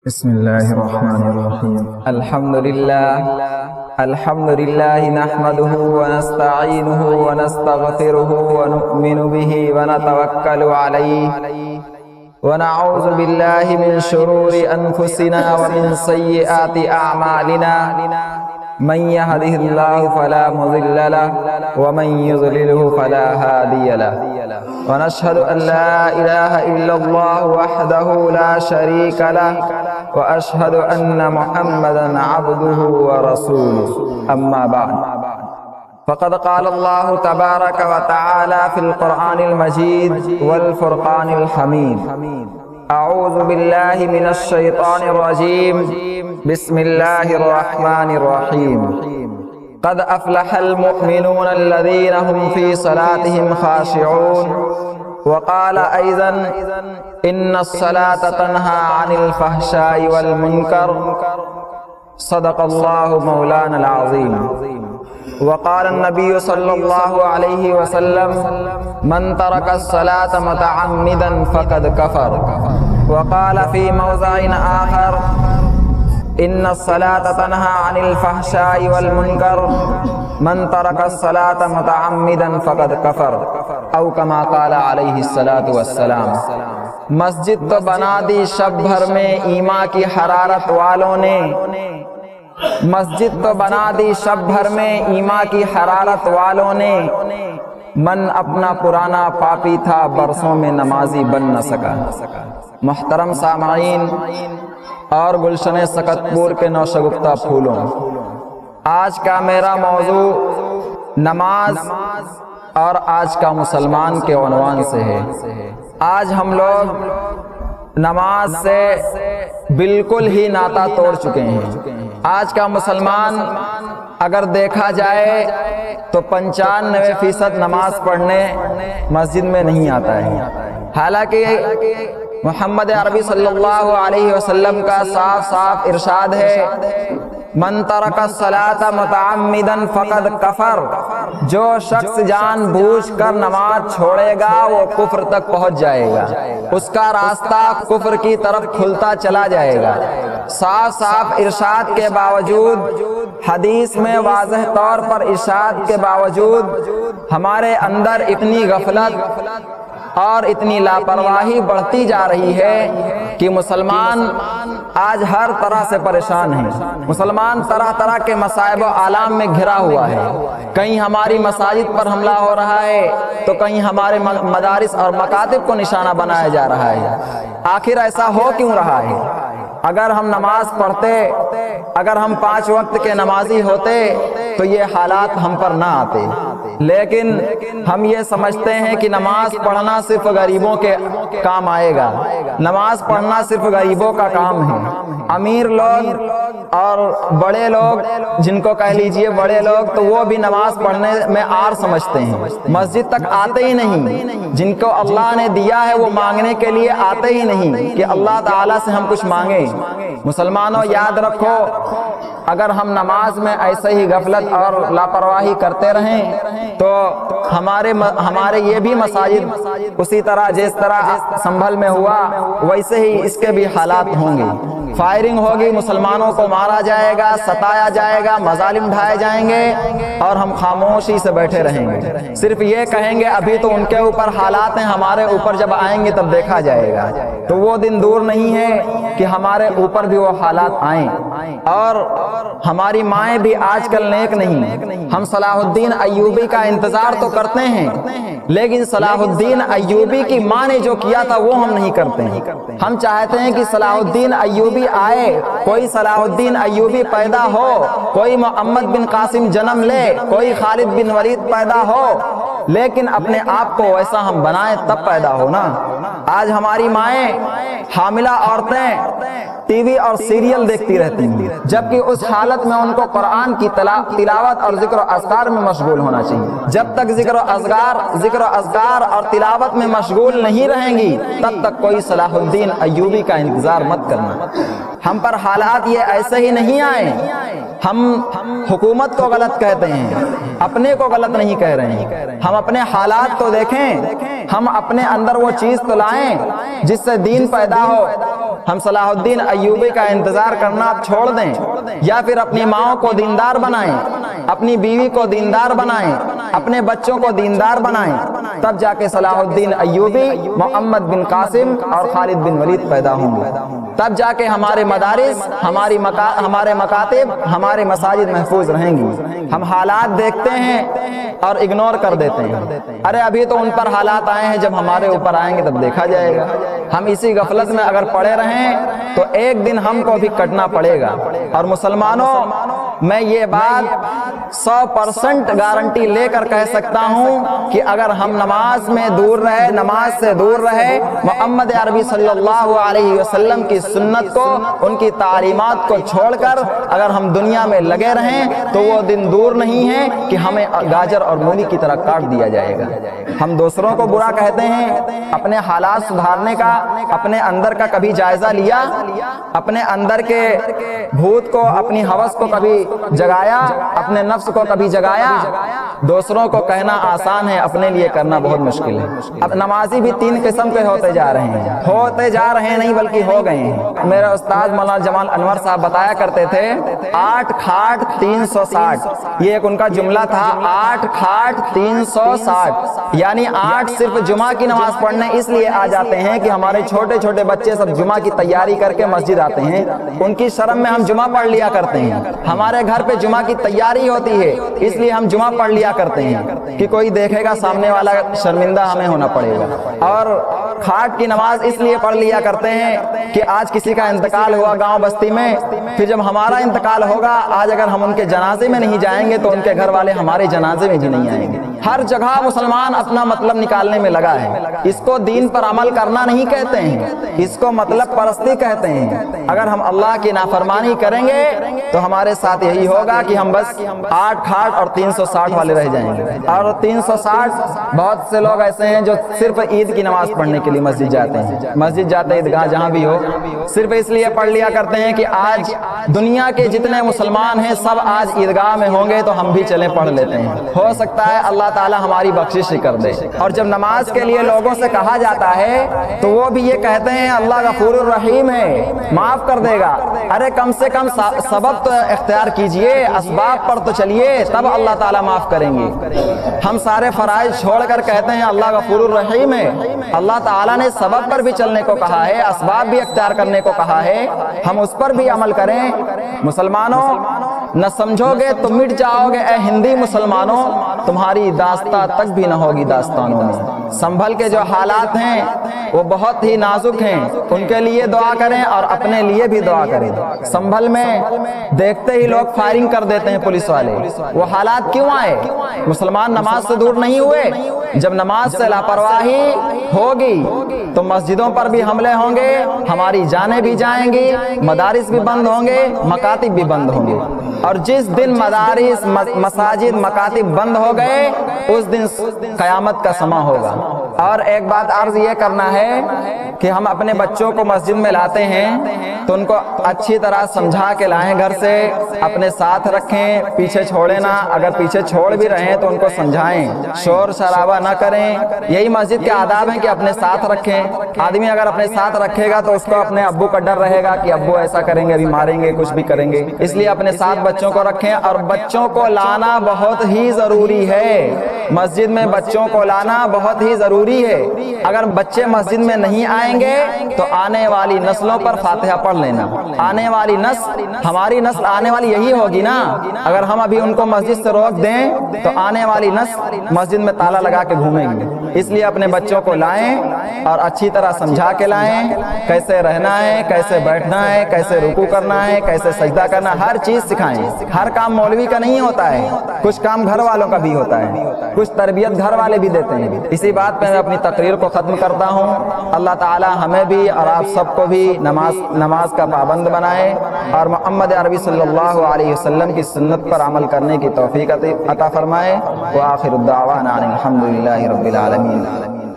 بسم الله الرحمن الرحيم. الحمد لله نحمده ونستعينه ونستغفره ونؤمن به ونتوكل عليه ونعوذ بالله من شرور أنفسنا ومن سيئات أعمالنا. من يهده الله فلا مضل له ومن يضلله فلا هادي له. ونشهد أن لا إله إلا الله وحده لا شريك له وأشهد أن محمدا عبده ورسوله. أما بعد، فقد قال الله تبارك وتعالى في القرآن المجيد والفرقان الحميد: أعوذ بالله من الشيطان الرجيم. بسم الله الرحمن الرحيم. قد أفلح المؤمنون الذين هم في صلاتهم خاشعون. وقال أيضا: إن الصلاة تنهى عن الفحشاء والمنكر. صدق الله مولانا العظيم. وقال النبي صلى الله عليه وسلم: من ترك الصلاة متعمدا فقد كفر. وقال في موضع آخر: إن الصلاة تنهى عن الفحشاء والمنكر. من ترك الصلاة متعمدا فقد كفر، او كما قال علیہ الصلاۃ والسلام. مسجد تو بنا دی شب بھر میں ایمان کی حرارت والوں نے. مسجد تو بنا دی شب بھر میں ایمان کی حرارت والوں نے. من اپنا پرانا پاپی تھا، برسوں میں نمازی بن نہ سکا. محترم سامعین اور گلشن سکت پور کے نوشگفتہ پھولوں، آج کا میرا موضوع نماز اور آج کا مسلمان کے عنوان سے ہے. آج ہم لوگ نماز سے بالکل ہی ناتا توڑ چکے ہیں. آج کا مسلمان اگر دیکھا جائے تو 95% نماز پڑھنے مسجد میں نہیں آتا ہے. حالانکہ محمد عربی صلی اللہ علیہ وسلم کا صاف صاف ارشاد ہے: من ترک الصلاۃ متعمدا فقد کفر. جو شخص جان بوجھ کر نماز چھوڑے گا وہ کفر تک پہنچ جائے گا. اس کا راستہ کفر کی طرف کھلتا چلا جائے گا. صاف صاف ارشاد کے باوجود، حدیث میں واضح طور پر ارشاد کے باوجود ہمارے اندر اتنی غفلت اور اتنی لاپرواہی بڑھتی جا رہی ہے کہ مسلمان آج ہر طرح سے پریشان ہیں. مسلمان طرح طرح کے مصائب و آلام میں گھرا ہوا ہے. کہیں ہماری مساجد پر حملہ ہو رہا ہے تو کہیں ہمارے مدارس اور مکاتب کو نشانہ بنایا جا رہا ہے. آخر ایسا ہو کیوں رہا ہے؟ اگر ہم نماز پڑھتے، اگر ہم 5 وقت کے نمازی ہوتے تو یہ حالات ہم پر نہ آتے. لیکن ہم یہ سمجھتے ہیں کہ نماز پڑھنا صرف غریبوں کے کام آئے گا. نماز پڑھنا صرف غریبوں کا کام ہے. امیر لوگ اور بڑے لوگ، جن کو کہہ لیجئے بڑے لوگ، تو وہ بھی نماز پڑھنے میں آر سمجھتے ہیں. مسجد تک آتے ہی نہیں. جن کو اللہ نے دیا ہے وہ مانگنے کے لیے آتے ہی نہیں کہ اللہ تعالیٰ سے ہم کچھ مانگیں. مسلمانوں یاد رکھو، اگر ہم نماز میں ایسے ہی غفلت اور لاپرواہی کرتے رہیں تو ہمارے یہ بھی مساجد اسی طرح جس طرح سنبھل میں ہوا ویسے ہی اس کے بھی حالات ہوں گے. فائرنگ ہوگی، مسلمانوں کو مارا جائے گا، ستایا جائے گا، مظالم ڈھائے جائیں گے اور ہم خاموشی سے بیٹھے رہیں گے. صرف یہ کہیں گے ابھی تو ان کے اوپر حالات ہیں، ہمارے اوپر جب آئیں گے تب دیکھا جائے گا. تو وہ دن دور نہیں ہے کہ ہمارے اوپر بھی وہ حالات آئیں. اور ہماری مائیں بھی آج کل نیک نہیں. ہم صلاح الدین ایوبی کا انتظار تو کرتے ہیں، لیکن صلاح الدین ایوبی کی ماں نے جو کیا تھا وہ ہم نہیں کرتے ہیں. ہم چاہتے ہیں کہ صلاح الدین ایوبی آئے، کوئی صلاح الدین ایوبی پیدا ہو، کوئی محمد بن قاسم جنم لے، کوئی خالد بن ولید پیدا ہو، لیکن اپنے آپ کو ویسا ہم بنائیں تب پیدا ہونا. آج ہماری مائیں، حاملہ عورتیں ٹی وی اور سیریل دیکھتی رہتی ہیں، جبکہ اس حالت میں ان کو قرآن کی تلاوت اور ذکر و اذکار میں مشغول ہونا چاہیے. جب تک ذکر و اذکار اور تلاوت میں مشغول نہیں رہیں گی تب تک کوئی صلاح الدین ایوبی کا انتظار مت کرنا. ہم پر حالات یہ ایسے ہی نہیں آئے. ہم حکومت کو غلط کہتے ہیں، اپنے کو غلط نہیں کہہ رہے ہیں. ہم اپنے حالات تو دیکھیں، ہم اپنے اندر وہ چیز تو لائیں جس سے دین پیدا ہو. ہم صلاح الدین ایوبی کا انتظار کرنا اب چھوڑ دیں، یا پھر اپنی ماؤں کو دیندار بنائیں، اپنی بیوی کو دیندار بنائیں، اپنے بچوں کو دیندار بنائیں، تب جا کے صلاح الدین ایوبی، محمد بن قاسم اور خالد بن ولید پیدا ہوں گے، تب جا کے ہمارے مدارس، ہمارے مکاتب، ہمارے مساجد محفوظ رہیں گی۔ ہم حالات دیکھتے ہیں اور اگنور کر دیتے ہیں، ارے ابھی تو ان پر حالات آئے ہیں، جب ہمارے اوپر آئیں گے تب دیکھا جائے گا۔ ہم اسی غفلت میں اگر پڑے رہیں تو ایک دن ہم کو بھی کٹنا پڑے گا۔ اور مسلمانوں، میں یہ بات 100% گارنٹی لے کر کہہ سکتا ہوں کہ اگر ہم نماز میں دور رہے، نماز سے دور رہے، محمد عربی صلی اللہ علیہ وسلم کی سنت کو، ان کی تعلیمات کو چھوڑ کر اگر ہم دنیا میں لگے رہیں تو وہ دن دور نہیں ہے کہ ہمیں گاجر اور مولی کی طرح کاٹ دیا جائے گا۔ ہم دوسروں کو برا کہتے ہیں، اپنے حالات سدھارنے کا، اپنے اندر کا کبھی جائزہ لیا؟ اپنے اندر کے بھوت کو، اپنی ہوس کو کبھی جگایا؟ اپنے نفس کو کبھی جگایا؟ دوسروں کو کہنا آسان ہے، اپنے لیے کرنا بہت مشکل ہے۔ اب نمازی بھی 3 قسم کے ہوتے جا رہے ہیں نہیں بلکہ ہو گئے ہیں۔ میرا استاد مولانا جمال انور صاحب بتایا کرتے تھے 8 کھاٹ 360، یہ ایک ان کا جملہ تھا، 8 کھاٹ 360، یعنی 8 صرف جمعہ کی نماز پڑھنے اس لیے آ جاتے ہیں کہ ہمارے چھوٹے چھوٹے بچے سب جمعہ کی تیاری کر کے مسجد آتے ہیں، ان کی شرم میں ہم جمعہ پڑھ لیا کرتے ہیں۔ ہمارے گھر پہ جمعہ کی تیاری ہوتی ہے اس لیے ہم جمعہ پڑھ لیا کرتے ہیں کہ کوئی دیکھے گا سامنے والا شرمندہ ہمیں ہونا پڑے گا۔ اور کھاٹ کی نماز اس لیے پڑھ لیا کرتے ہیں کہ آج کسی کا انتقال ہوا گاؤں بستی میں، پھر جب ہمارا انتقال ہوگا، آج اگر ہم ان کے جنازے میں نہیں جائیں گے تو ان کے گھر والے ہمارے جنازے میں بھی نہیں آئیں گے۔ ہر جگہ مسلمان اپنا مطلب نکالنے میں لگا ہے۔ اس کو دین پر عمل کرنا نہیں کہتے ہیں، اس کو مطلب پرستی کہتے ہیں۔ اگر ہم اللہ کی نافرمانی کریں گے تو ہمارے ساتھ یہی ہوگا کہ ہم بس 8 کھاٹ اور 360 والے رہ جائیں گے۔ اور 360 بہت سے لوگ ایسے ہیں جو صرف عید کی نماز پڑھنے کے لیے مسجد جاتے ہیں، مسجد جاتے ہیں، عیدگاہ جہاں بھی ہو، صرف اس لیے پڑھ لیا کرتے ہیں کہ آج دنیا کے جتنے مسلمان ہیں سب آج عیدگاہ میں ہوں گے تو ہم بھی چلیں پڑھ لیتے ہیں، ہو سکتا ہے اللہ تعالی ہماری بخشش کر دے۔ اور جب نماز کے لیے لوگوں سے کہا جاتا ہے تو وہ بھی یہ کہتے ہیں اللہ غفور الرحیم ہے، معاف کر دے گا۔ ارے کم سے کم سبب تو اختیار کیجئے، اسباب پر تو چلیے، تب اللہ تعالیٰ معاف کریں گے۔ ہم سارے فرائض چھوڑ کر کہتے ہیں اللہ غفور الرحیم ہے۔ اللہ تعالیٰ نے سبب پر بھی چلنے کو کہا ہے، اسباب بھی اختیار کرنے کو کہا ہے، ہم اس پر بھی عمل کریں۔ مسلمانوں، نہ سمجھو گے تو مٹ جاؤ گے اے ہندی مسلمانوں، تمہاری داستان تک بھی نہ ہوگی داستانوں میں۔ سنبھل کے جو حالات ہیں وہ بہت ہی نازک ہیں، ان کے لیے دعا کریں اور اپنے لیے بھی دعا کریں۔ سنبھل میں دیکھتے ہی لوگ فائرنگ کر دیتے ہیں پولیس والے، وہ حالات کیوں آئے؟ مسلمان نماز سے دور نہیں ہوئے؟ جب نماز سے لاپرواہی ہوگی تو مسجدوں پر بھی حملے ہوں گے، ہماری جانیں بھی جائیں گی، مدارس بھی بند ہوں گے، مکاتب بھی بند ہوں گے۔ اور جس دن مدارس، مساجد، مکاتب بند ہو گئے اس دن قیامت کا سماں ہوگا۔ اور ایک بات عرض یہ کرنا ہے کہ ہم اپنے بچوں کو مسجد میں لاتے ہیں تو ان کو اچھی طرح سمجھا کے لائیں، گھر سے اپنے ساتھ رکھیں، پیچھے چھوڑیں نہ، اگر پیچھے چھوڑ بھی رہے ہیں تو ان کو سمجھائیں، شور شرابہ نہ کریں۔ یہی مسجد کے آداب ہیں کہ اپنے ساتھ رکھیں۔ آدمی اگر اپنے ساتھ رکھے گا تو اس کو اپنے ابو کا ڈر رہے گا کہ ابو ایسا کریں گے، ابھی ماریں گے، کچھ بھی کریں گے، اس لیے اپنے ساتھ بچوں کو رکھیں۔ اور بچوں کو لانا بہت ہی ضروری ہے، مسجد میں بچوں کو لانا بہت ہی ضروری ہے۔ اگر بچے مسجد میں نہیں آئیں گے تو آنے والی نسلوں پر فاتحہ پڑھ لینا، آنے والی نسل، ہماری نسل آنے والی یہی ہوگی نا۔ اگر ہم ابھی ان کو مسجد سے روک دیں تو آنے والی نسل مسجد میں تالا لگا کے گھومیں گے۔ اس لیے اپنے بچوں کو لائیں اور اچھی طرح سمجھا کے لائیں، کیسے رہنا ہے، کیسے بیٹھنا ہے، کیسے رکوع کرنا ہے، کیسے سجدہ کرنا، ہر چیز سکھائیں۔ ہر کام مولوی کا نہیں ہوتا ہے، کچھ کام گھر والوں کا بھی ہوتا ہے، کچھ تربیت گھر والے بھی دیتے ہیں۔ اسی بات پہ میں اپنی تقریر کو ختم کرتا ہوں۔ اللہ تعالی ہمیں بھی اور آپ سب کو بھی نماز کا پابند بنائے اور محمد عربی صلی اللہ علیہ وسلم کی سنت پر عمل کرنے کی توفیق عطا فرمائے۔ وآخر الدعوانا الحمد للہ رب العالمین۔